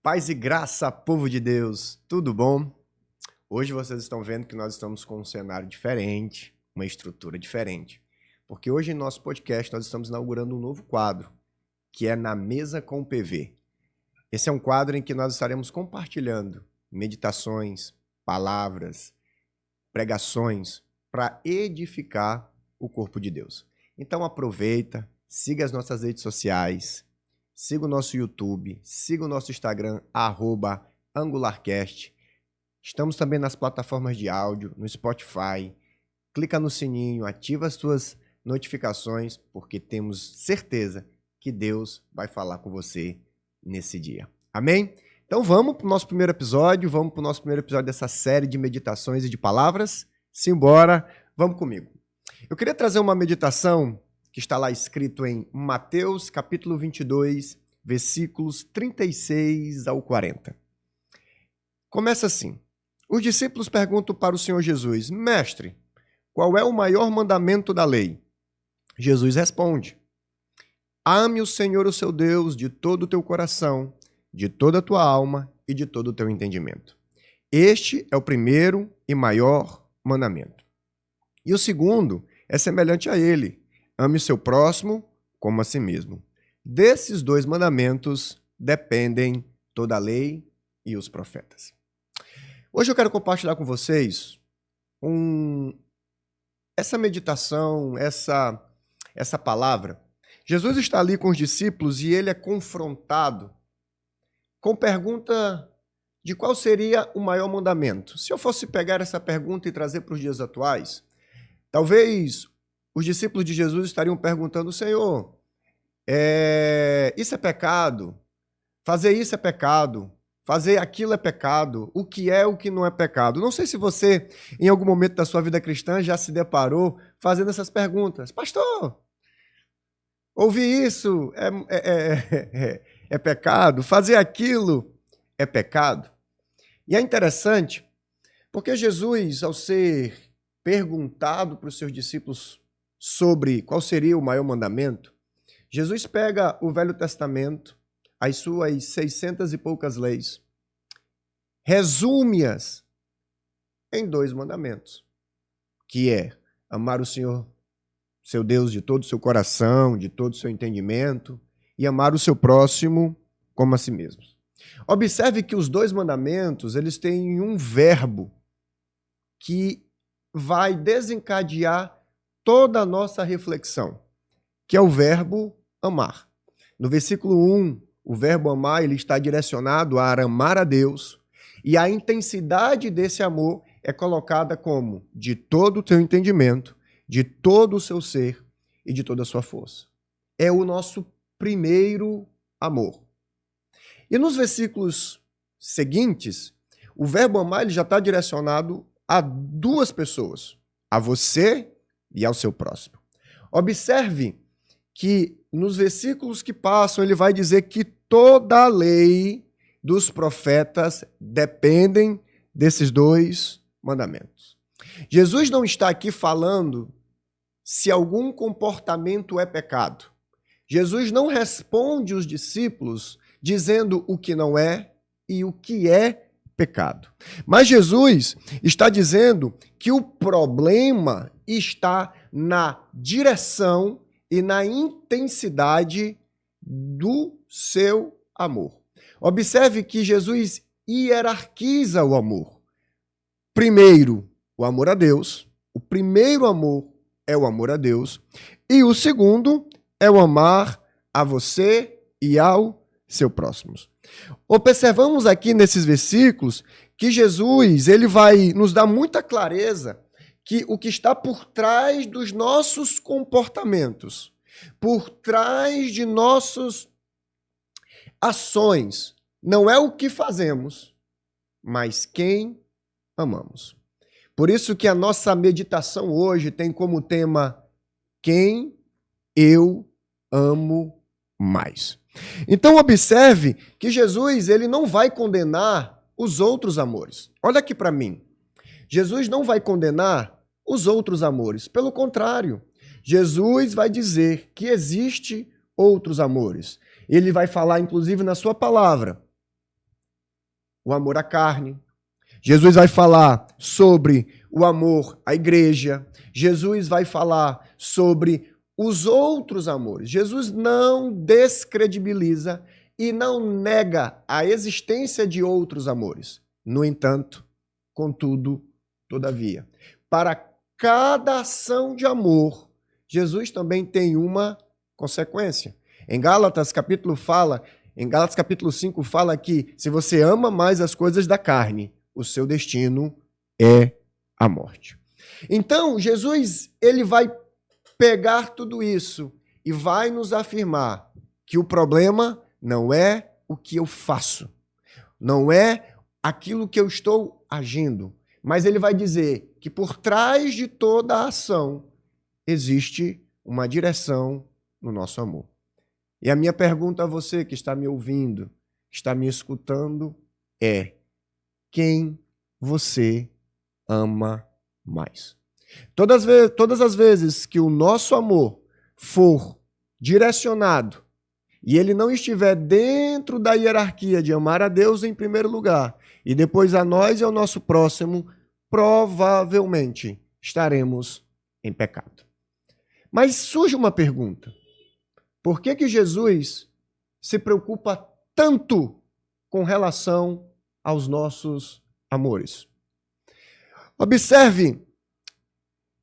Paz e graça, povo de Deus, tudo bom? Hoje vocês estão vendo que nós estamos com um cenário diferente, uma estrutura diferente. Porque hoje em nosso podcast nós estamos inaugurando um novo quadro, que é Na Mesa com o PV. Esse é um quadro em que nós estaremos compartilhando meditações, palavras, pregações para edificar o corpo de Deus. Então aproveita, siga as nossas redes sociais, siga o nosso YouTube, siga o nosso Instagram, @AngularCast. Estamos também nas plataformas de áudio, no Spotify. Clica no sininho, ativa as suas notificações, porque temos certeza que Deus vai falar com você nesse dia. Amém? Então vamos para o nosso primeiro episódio, dessa série de meditações e de palavras. Simbora, vamos comigo. Eu queria trazer uma meditação que está lá escrito em Mateus, capítulo 22, versículos 36 ao 40. Começa assim. Os discípulos perguntam para o Senhor Jesus: Mestre, qual é o maior mandamento da lei? Jesus responde: Ame o Senhor, o seu Deus, de todo o teu coração, de toda a tua alma e de todo o teu entendimento. Este é o primeiro e maior mandamento. E o segundo é semelhante a ele: ame o seu próximo como a si mesmo. Desses dois mandamentos dependem toda a lei e os profetas. Hoje eu quero compartilhar com vocês essa meditação, essa palavra. Jesus está ali com os discípulos e ele é confrontado com pergunta de qual seria o maior mandamento. Se eu fosse pegar essa pergunta e trazer para os dias atuais, talvez os discípulos de Jesus estariam perguntando: Senhor, isso é pecado? Fazer isso é pecado? Fazer aquilo é pecado? O que é, o que não é pecado? Não sei se você, em algum momento da sua vida cristã, já se deparou fazendo essas perguntas. Pastor, ouvir isso é pecado? Fazer aquilo é pecado? E é interessante, porque Jesus, ao ser perguntado para os seus discípulos sobre qual seria o maior mandamento, Jesus pega o Velho Testamento, as suas 600 e poucas leis, resume-as em dois mandamentos, que é amar o Senhor, seu Deus, de todo o seu coração, de todo o seu entendimento, e amar o seu próximo como a si mesmo. Observe que os dois mandamentos, eles têm um verbo que vai desencadear toda a nossa reflexão, que é o verbo amar. No versículo 1, o verbo amar ele está direcionado a amar a Deus, e a intensidade desse amor é colocada como de todo o teu entendimento, de todo o seu ser e de toda a sua força. É o nosso primeiro amor. E nos versículos seguintes, o verbo amar ele já está direcionado a duas pessoas, a você e ao seu próximo. Observe que nos versículos que passam, ele vai dizer que toda a lei dos profetas dependem desses dois mandamentos. Jesus não está aqui falando se algum comportamento é pecado. Jesus não responde os discípulos dizendo o que não é e o que é pecado. Mas Jesus está dizendo que o problema está na direção e na intensidade do seu amor. Observe que Jesus hierarquiza o amor. Primeiro, o amor a Deus. O primeiro amor é o amor a Deus. E o segundo é o amar a você e ao seu próximo. Observamos aqui nesses versículos que Jesus ele vai nos dar muita clareza que o que está por trás dos nossos comportamentos, por trás de nossas ações, não é o que fazemos, mas quem amamos. Por isso que a nossa meditação hoje tem como tema quem eu amo mais. Então observe que Jesus ele não vai condenar os outros amores. Olha aqui para mim. Jesus não vai condenar os outros amores. Pelo contrário, Jesus vai dizer que existe outros amores. Ele vai falar, inclusive, na sua palavra, o amor à carne. Jesus vai falar sobre o amor à igreja. Jesus vai falar sobre os outros amores. Jesus não descredibiliza e não nega a existência de outros amores. No entanto, contudo, todavia, para cada ação de amor, Jesus também tem uma consequência. Em Gálatas capítulo 5 fala que se você ama mais as coisas da carne, o seu destino é a morte. Então, Jesus, ele vai pegar tudo isso e vai nos afirmar que o problema não é o que eu faço, não é aquilo que eu estou agindo, mas ele vai dizer que por trás de toda a ação existe uma direção no nosso amor. E a minha pergunta a você que está me ouvindo, está me escutando, é: quem você ama mais? Todas as vezes que o nosso amor for direcionado e ele não estiver dentro da hierarquia de amar a Deus em primeiro lugar e depois a nós e ao nosso próximo, provavelmente estaremos em pecado. Mas surge uma pergunta: por que Jesus se preocupa tanto com relação aos nossos amores? Observe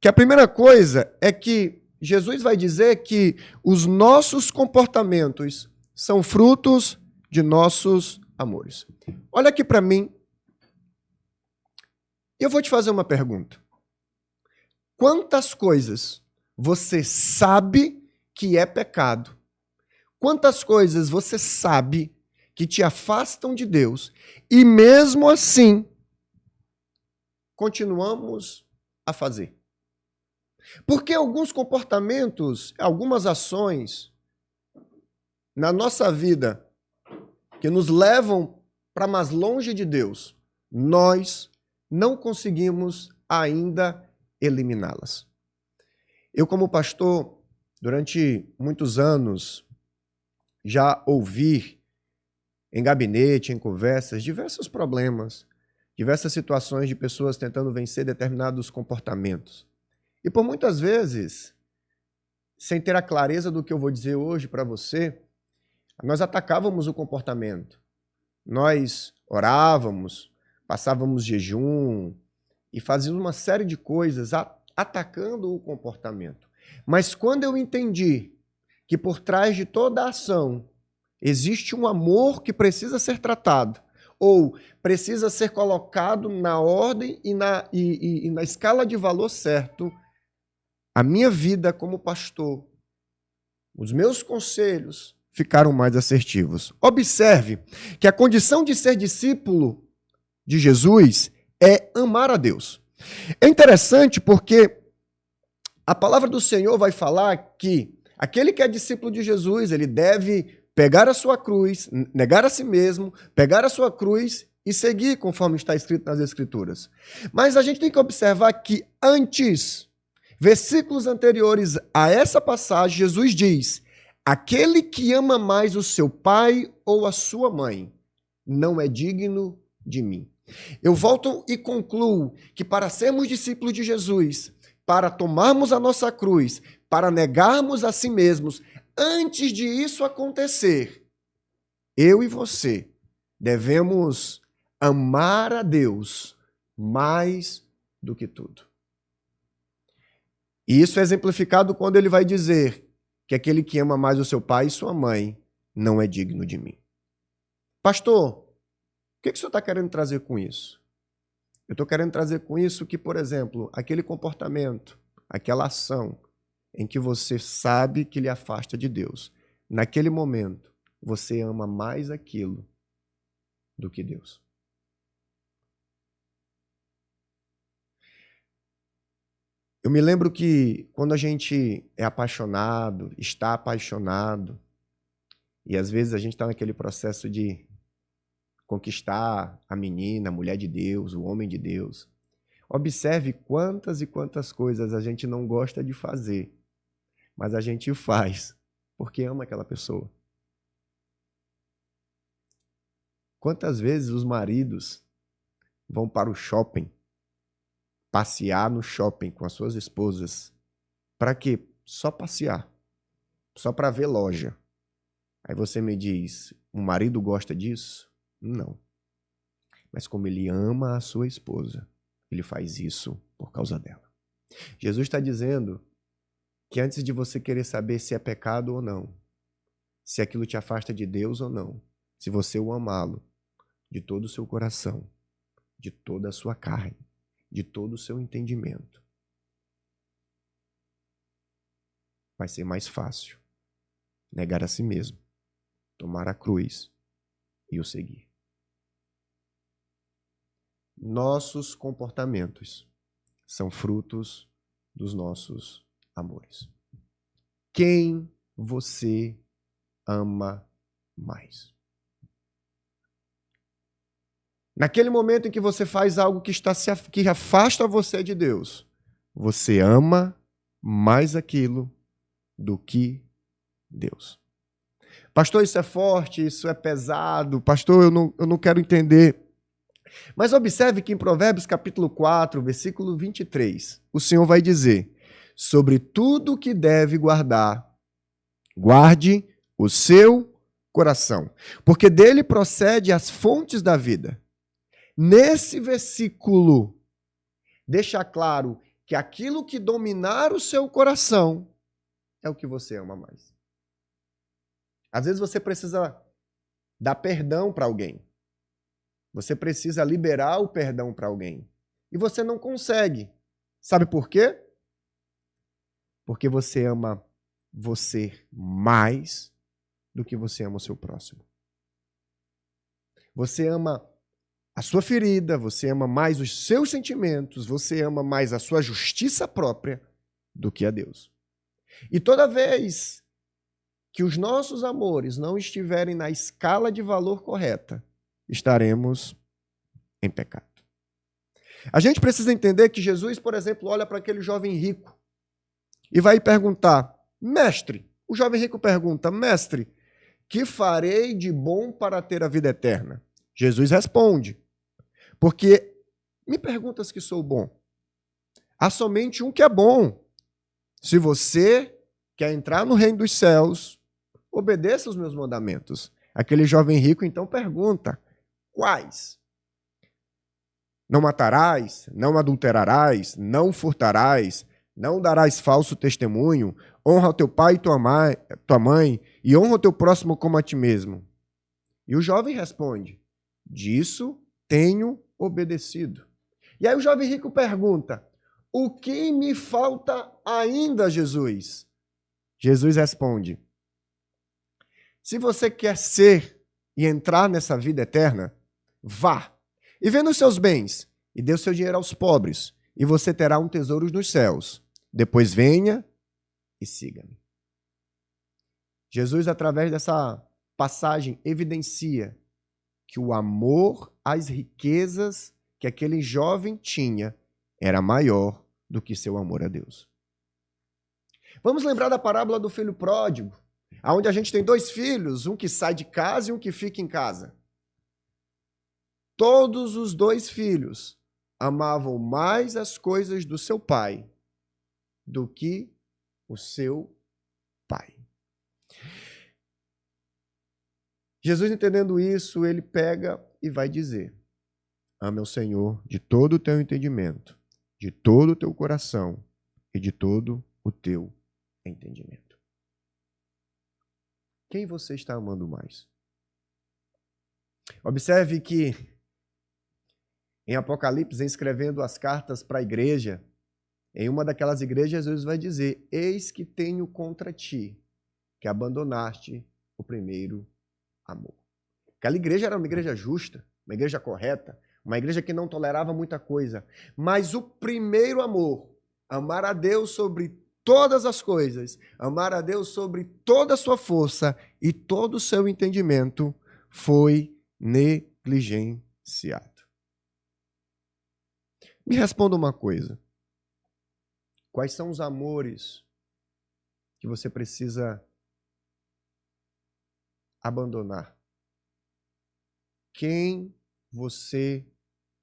que a primeira coisa é que Jesus vai dizer que os nossos comportamentos são frutos de nossos amores. Olha aqui para mim. Eu vou te fazer uma pergunta. Quantas coisas você sabe que é pecado? Quantas coisas você sabe que te afastam de Deus e mesmo assim continuamos a fazer? Porque alguns comportamentos, algumas ações na nossa vida que nos levam para mais longe de Deus, nós não conseguimos ainda eliminá-las. Eu, como pastor, durante muitos anos, já ouvi em gabinete, em conversas, diversos problemas, diversas situações de pessoas tentando vencer determinados comportamentos. E por muitas vezes, sem ter a clareza do que eu vou dizer hoje para você, nós atacávamos o comportamento. Nós orávamos, passávamos jejum e fazíamos uma série de coisas atacando o comportamento. Mas quando eu entendi que por trás de toda a ação existe um amor que precisa ser tratado, ou precisa ser colocado na ordem e na escala de valor certo, a minha vida como pastor, os meus conselhos ficaram mais assertivos. Observe que a condição de ser discípulo de Jesus é amar a Deus. É interessante porque a palavra do Senhor vai falar que aquele que é discípulo de Jesus, ele deve pegar a sua cruz, negar a si mesmo, pegar a sua cruz e seguir conforme está escrito nas Escrituras. Mas a gente tem que observar que antes, versículos anteriores a essa passagem, Jesus diz: aquele que ama mais o seu pai ou a sua mãe não é digno de mim. Eu volto e concluo que para sermos discípulos de Jesus, para tomarmos a nossa cruz, para negarmos a si mesmos, antes de isso acontecer, eu e você devemos amar a Deus mais do que tudo. E isso é exemplificado quando ele vai dizer que aquele que ama mais o seu pai e sua mãe não é digno de mim. Pastor, o que o senhor está querendo trazer com isso? Eu estou querendo trazer com isso que, por exemplo, aquele comportamento, aquela ação em que você sabe que lhe afasta de Deus, naquele momento você ama mais aquilo do que Deus. Eu me lembro que quando a gente é apaixonado, está apaixonado, e às vezes a gente está naquele processo de conquistar a menina, a mulher de Deus, o homem de Deus. Observe quantas e quantas coisas a gente não gosta de fazer, mas a gente faz porque ama aquela pessoa. Quantas vezes os maridos vão para o shopping, passear no shopping com as suas esposas, para quê? Só passear, só para ver loja. Aí você me diz, o marido gosta disso? Não. Mas como ele ama a sua esposa, ele faz isso por causa dela. Jesus está dizendo que antes de você querer saber se é pecado ou não, se aquilo te afasta de Deus ou não, se você o amá-lo de todo o seu coração, de toda a sua carne, de todo o seu entendimento, vai ser mais fácil negar a si mesmo, tomar a cruz e o seguir. Nossos comportamentos são frutos dos nossos amores. Quem você ama mais? Naquele momento em que você faz algo que afasta você de Deus, você ama mais aquilo do que Deus. Pastor, isso é forte, isso é pesado. Pastor, eu não quero entender. Mas observe que em Provérbios capítulo 4, versículo 23, o Senhor vai dizer: sobre tudo que deve guardar, guarde o seu coração, porque dele procede as fontes da vida. Nesse versículo, deixa claro que aquilo que dominar o seu coração é o que você ama mais. Às vezes você precisa dar perdão para alguém. Você precisa liberar o perdão para alguém. E você não consegue. Sabe por quê? Porque você ama você mais do que você ama o seu próximo. Você ama a sua ferida, você ama mais os seus sentimentos, você ama mais a sua justiça própria do que a Deus. E toda vez que os nossos amores não estiverem na escala de valor correta, estaremos em pecado. A gente precisa entender que Jesus, por exemplo, olha para aquele jovem rico e vai perguntar: mestre, o jovem rico pergunta: mestre, que farei de bom para ter a vida eterna? Jesus responde: porque me perguntas que sou bom. Há somente um que é bom. Se você quer entrar no reino dos céus, obedeça os meus mandamentos. Aquele jovem rico então pergunta: quais? Não matarás, não adulterarás, não furtarás, não darás falso testemunho, honra o teu pai e tua mãe, e honra o teu próximo como a ti mesmo. E o jovem responde: disso tenho obedecido. E aí o jovem rico pergunta: o que me falta ainda, Jesus? Jesus responde: se você quer ser e entrar nessa vida eterna, vá e venda os seus bens e dê o seu dinheiro aos pobres, e você terá um tesouro nos céus. Depois venha e siga-me. Jesus, através dessa passagem, evidencia que o amor às riquezas que aquele jovem tinha era maior do que seu amor a Deus. Vamos lembrar da parábola do filho pródigo, onde a gente tem dois filhos, um que sai de casa e um que fica em casa. Todos os dois filhos amavam mais as coisas do seu pai do que o seu pai. Jesus, entendendo isso, ele pega e vai dizer: ame ao Senhor de todo o teu entendimento, de todo o teu coração e de todo o teu entendimento. Quem você está amando mais? Observe que em Apocalipse, escrevendo as cartas para a igreja, em uma daquelas igrejas, Jesus vai dizer: eis que tenho contra ti, que abandonaste o primeiro amor. Aquela igreja era uma igreja justa, uma igreja correta, uma igreja que não tolerava muita coisa. Mas o primeiro amor, amar a Deus sobre todas as coisas, amar a Deus sobre toda a sua força e todo o seu entendimento, foi negligenciado. Me responda uma coisa. Quais são os amores que você precisa abandonar? Quem você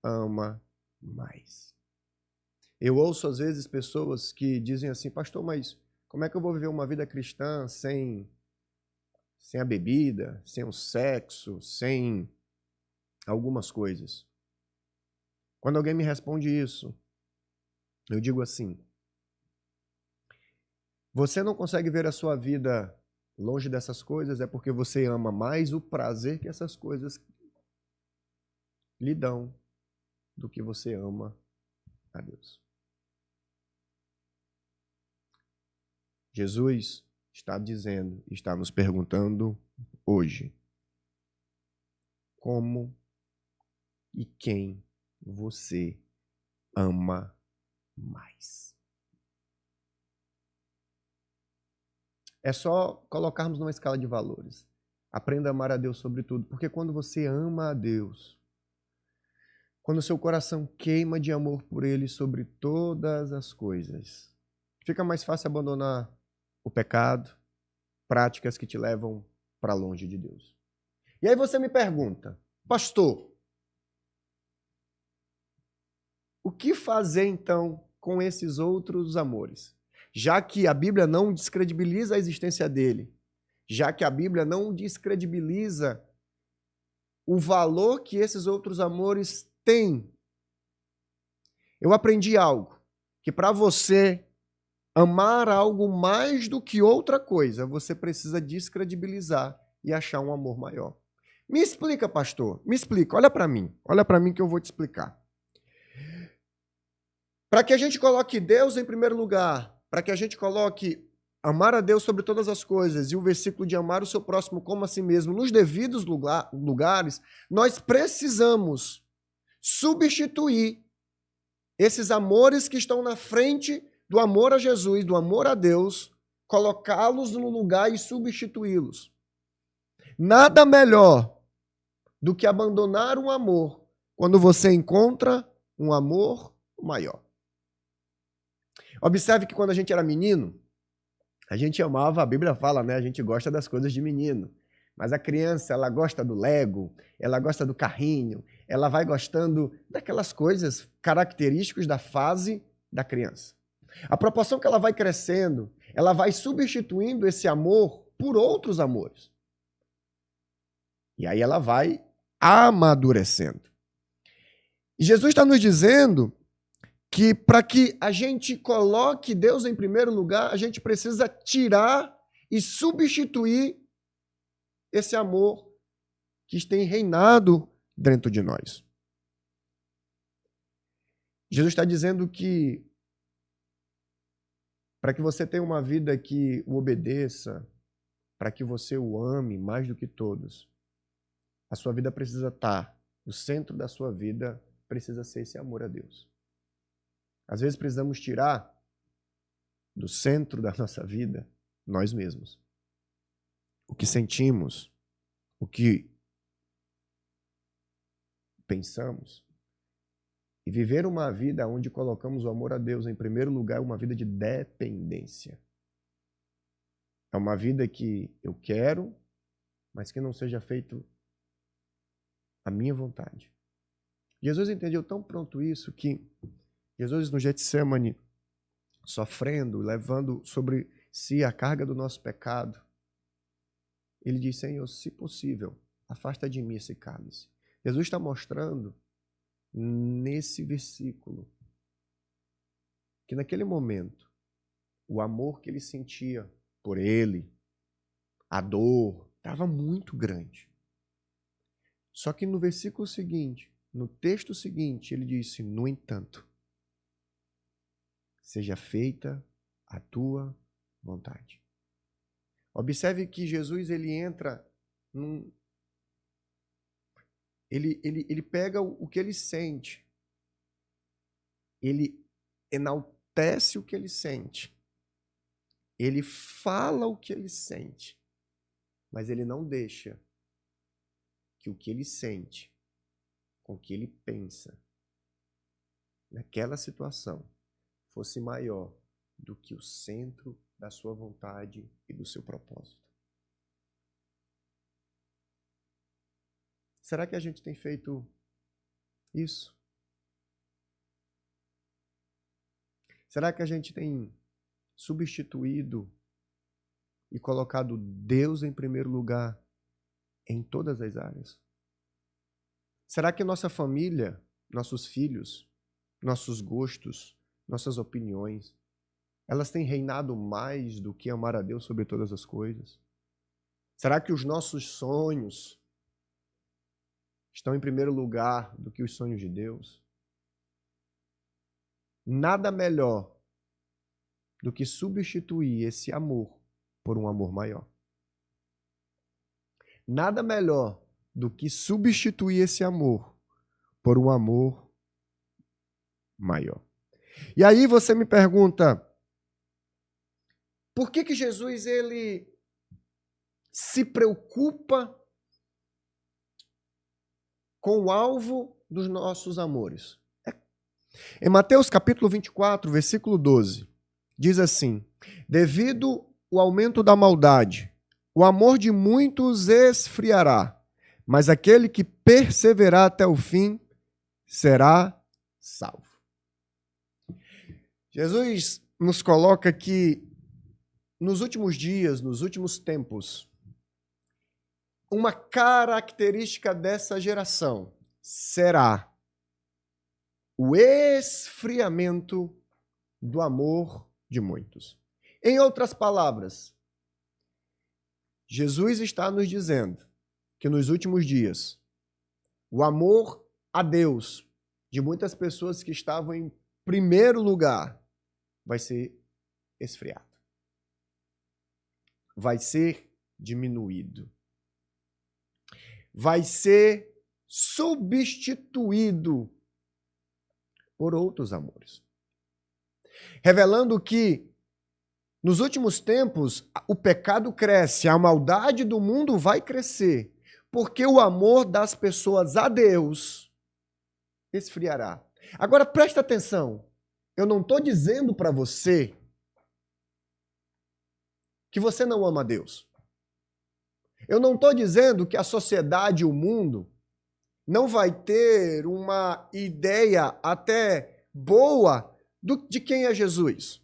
ama mais? Eu ouço às vezes pessoas que dizem assim, pastor, mas como é que eu vou viver uma vida cristã sem a bebida, sem o sexo, sem algumas coisas? Quando alguém me responde isso, eu digo assim, você não consegue ver a sua vida longe dessas coisas é porque você ama mais o prazer que essas coisas lhe dão do que você ama a Deus. Jesus está dizendo, está nos perguntando hoje, como e quem você ama mais? É só colocarmos numa escala de valores. Aprenda a amar a Deus sobre tudo, porque quando você ama a Deus, quando o seu coração queima de amor por Ele sobre todas as coisas, fica mais fácil abandonar o pecado, práticas que te levam para longe de Deus. E aí você me pergunta, pastor, o que fazer então com esses outros amores? Já que a Bíblia não descredibiliza a existência dele, já que a Bíblia não descredibiliza o valor que esses outros amores têm. Eu aprendi algo, que para você amar algo mais do que outra coisa, você precisa descredibilizar e achar um amor maior. Me explica, pastor, me explica, olha para mim que eu vou te explicar. Para que a gente coloque Deus em primeiro lugar, para que a gente coloque amar a Deus sobre todas as coisas e o versículo de amar o seu próximo como a si mesmo nos devidos lugares, nós precisamos substituir esses amores que estão na frente do amor a Jesus, do amor a Deus, colocá-los no lugar e substituí-los. Nada melhor do que abandonar um amor quando você encontra um amor maior. Observe que quando a gente era menino, a gente amava, a Bíblia fala, né? A gente gosta das coisas de menino. Mas a criança, ela gosta do Lego, ela gosta do carrinho, ela vai gostando daquelas coisas características da fase da criança. A proporção que ela vai crescendo, ela vai substituindo esse amor por outros amores. E aí ela vai amadurecendo. E Jesus está nos dizendo que para que a gente coloque Deus em primeiro lugar, a gente precisa tirar e substituir esse amor que tem reinado dentro de nós. Jesus está dizendo que para que você tenha uma vida que o obedeça, para que você o ame mais do que todos, a sua vida precisa estar, o centro da sua vida precisa ser esse amor a Deus. Às vezes precisamos tirar do centro da nossa vida nós mesmos. O que sentimos, o que pensamos. E viver uma vida onde colocamos o amor a Deus em primeiro lugar é uma vida de dependência. É uma vida que eu quero, mas que não seja feito a minha vontade. Jesus entendeu tão pronto isso que Jesus no Getsemane, sofrendo, levando sobre si a carga do nosso pecado, ele diz, Senhor, se possível, afasta de mim esse cálice. Jesus está mostrando nesse versículo que naquele momento o amor que ele sentia por ele, a dor, estava muito grande. Só que no versículo seguinte, no texto seguinte, ele disse, no entanto, seja feita a tua vontade. Observe que Jesus ele entra num... Ele pega o que ele sente, ele enaltece o que ele sente, ele fala o que ele sente, mas ele não deixa que o que ele sente, com o que ele pensa, naquela situação, fosse maior do que o centro da sua vontade e do seu propósito. Será que a gente tem feito isso? Será que a gente tem substituído e colocado Deus em primeiro lugar em todas as áreas? Será que nossa família, nossos filhos, nossos gostos, nossas opiniões, elas têm reinado mais do que amar a Deus sobre todas as coisas? Será que os nossos sonhos estão em primeiro lugar do que os sonhos de Deus? Nada melhor do que substituir esse amor por um amor maior. Nada melhor do que substituir esse amor por um amor maior. E aí você me pergunta, por que Jesus ele se preocupa com o alvo dos nossos amores? Em Mateus capítulo 24, versículo 12, diz assim: devido ao aumento da maldade, o amor de muitos esfriará, mas aquele que perseverar até o fim será salvo. Jesus nos coloca que nos últimos dias, nos últimos tempos, uma característica dessa geração será o esfriamento do amor de muitos. Em outras palavras, Jesus está nos dizendo que nos últimos dias, o amor a Deus de muitas pessoas que estavam em primeiro lugar vai ser esfriado. Vai ser diminuído. Vai ser substituído por outros amores. Revelando que nos últimos tempos o pecado cresce, a maldade do mundo vai crescer, porque o amor das pessoas a Deus esfriará. Agora presta atenção, eu não estou dizendo para você que você não ama a Deus. Eu não estou dizendo que a sociedade, o mundo, não vai ter uma ideia até boa de quem é Jesus.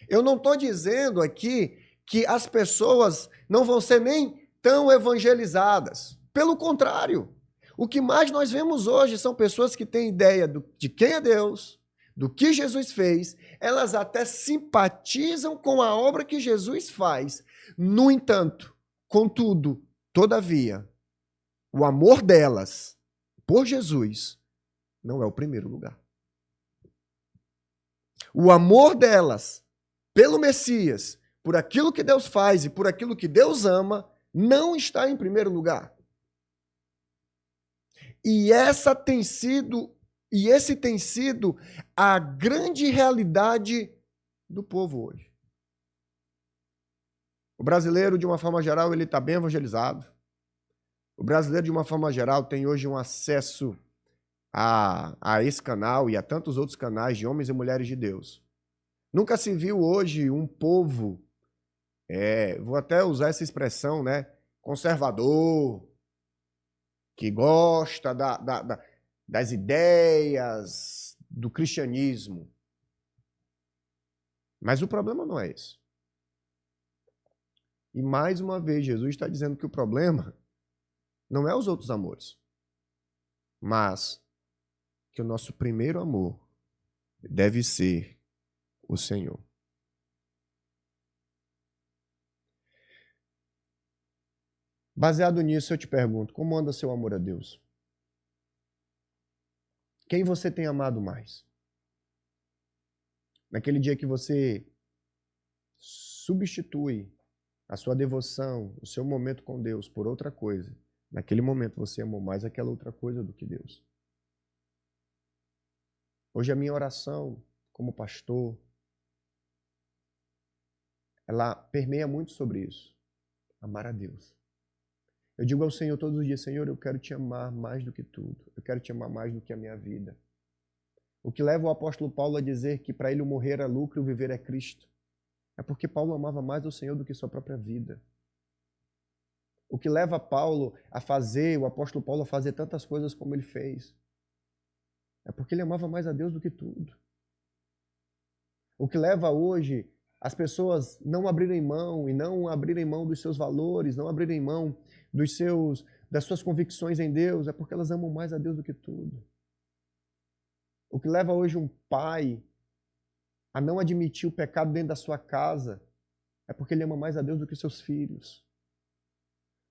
Eu não estou dizendo aqui que as pessoas não vão ser nem tão evangelizadas. Pelo contrário, o que mais nós vemos hoje são pessoas que têm ideia de quem é Deus, do que Jesus fez, elas até simpatizam com a obra que Jesus faz. No entanto, contudo, todavia, o amor delas por Jesus não é o primeiro lugar. O amor delas pelo Messias, por aquilo que Deus faz e por aquilo que Deus ama, não está em primeiro lugar. E esse tem sido a grande realidade do povo hoje. O brasileiro, de uma forma geral, ele está bem evangelizado. O brasileiro, de uma forma geral, tem hoje um acesso a esse canal e a tantos outros canais de homens e mulheres de Deus. Nunca se viu hoje um povo, vou até usar essa expressão, né, conservador, que gosta das ideias do cristianismo. Mas o problema não é esse. E mais uma vez, Jesus está dizendo que o problema não é os outros amores, mas que o nosso primeiro amor deve ser o Senhor. Baseado nisso, eu te pergunto, como anda seu amor a Deus? Quem você tem amado mais? Naquele dia que você substitui a sua devoção, o seu momento com Deus por outra coisa, naquele momento você amou mais aquela outra coisa do que Deus. Hoje a minha oração como pastor, ela permeia muito sobre isso. Amar a Deus. Eu digo ao Senhor todos os dias, Senhor, eu quero te amar mais do que tudo. Eu quero te amar mais do que a minha vida. O que leva o apóstolo Paulo a dizer que para ele o morrer é lucro e o viver é Cristo. É porque Paulo amava mais o Senhor do que sua própria vida. O que leva Paulo a fazer, o apóstolo Paulo a fazer tantas coisas como ele fez, é porque ele amava mais a Deus do que tudo. O que leva hoje as pessoas não abrirem mão e não abrirem mão dos seus valores, não abrirem mão das suas convicções em Deus, é porque elas amam mais a Deus do que tudo. O que leva hoje um pai a não admitir o pecado dentro da sua casa é porque ele ama mais a Deus do que seus filhos.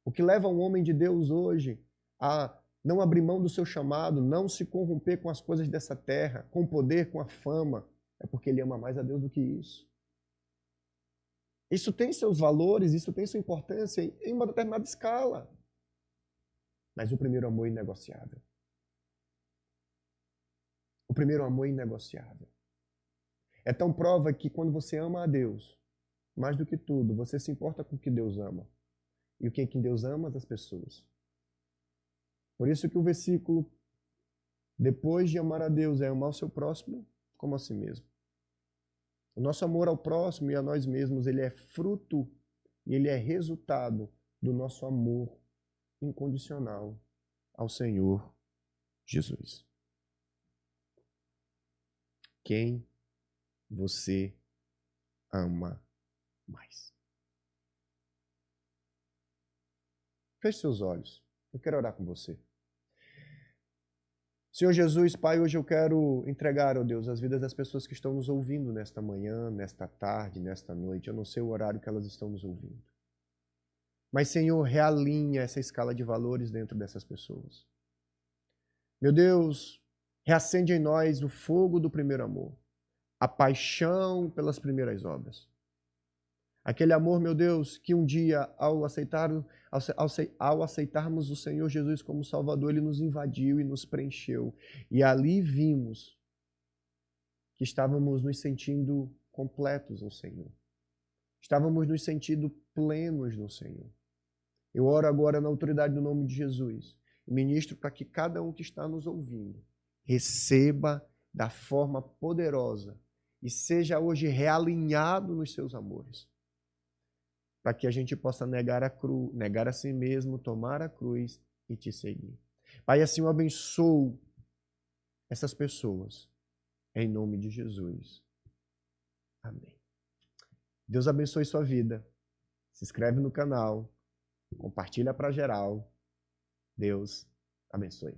O que leva um homem de Deus hoje a não abrir mão do seu chamado, não se corromper com as coisas dessa terra, com o poder, com a fama, é porque ele ama mais a Deus do que isso. Isso tem seus valores, isso tem sua importância em uma determinada escala. Mas o primeiro amor é inegociável. O primeiro amor é inegociável. É tão prova que quando você ama a Deus, mais do que tudo, você se importa com o que Deus ama. E o que Deus ama? As pessoas. Por isso que o versículo, depois de amar a Deus, é amar o seu próximo como a si mesmo. O nosso amor ao próximo e a nós mesmos, ele é fruto e ele é resultado do nosso amor incondicional ao Senhor Jesus. Quem você ama mais? Feche seus olhos. Eu quero orar com você. Senhor Jesus, Pai, hoje eu quero entregar, ó Deus, as vidas das pessoas que estão nos ouvindo nesta manhã, nesta tarde, nesta noite. Eu não sei o horário que elas estão nos ouvindo. Mas, Senhor, realinha essa escala de valores dentro dessas pessoas. Meu Deus, reacende em nós o fogo do primeiro amor, a paixão pelas primeiras obras. Aquele amor, meu Deus, que um dia, ao aceitarmos o Senhor Jesus como Salvador, Ele nos invadiu e nos preencheu. E ali vimos que estávamos nos sentindo completos no Senhor. Estávamos nos sentindo plenos no Senhor. Eu oro agora na autoridade do nome de Jesus e ministro para que cada um que está nos ouvindo receba da forma poderosa e seja hoje realinhado nos seus amores, para que a gente possa negar a si mesmo, tomar a cruz e te seguir. Pai, assim eu abençoo essas pessoas, em nome de Jesus. Amém. Deus abençoe sua vida. Se inscreve no canal, compartilha para geral. Deus abençoe.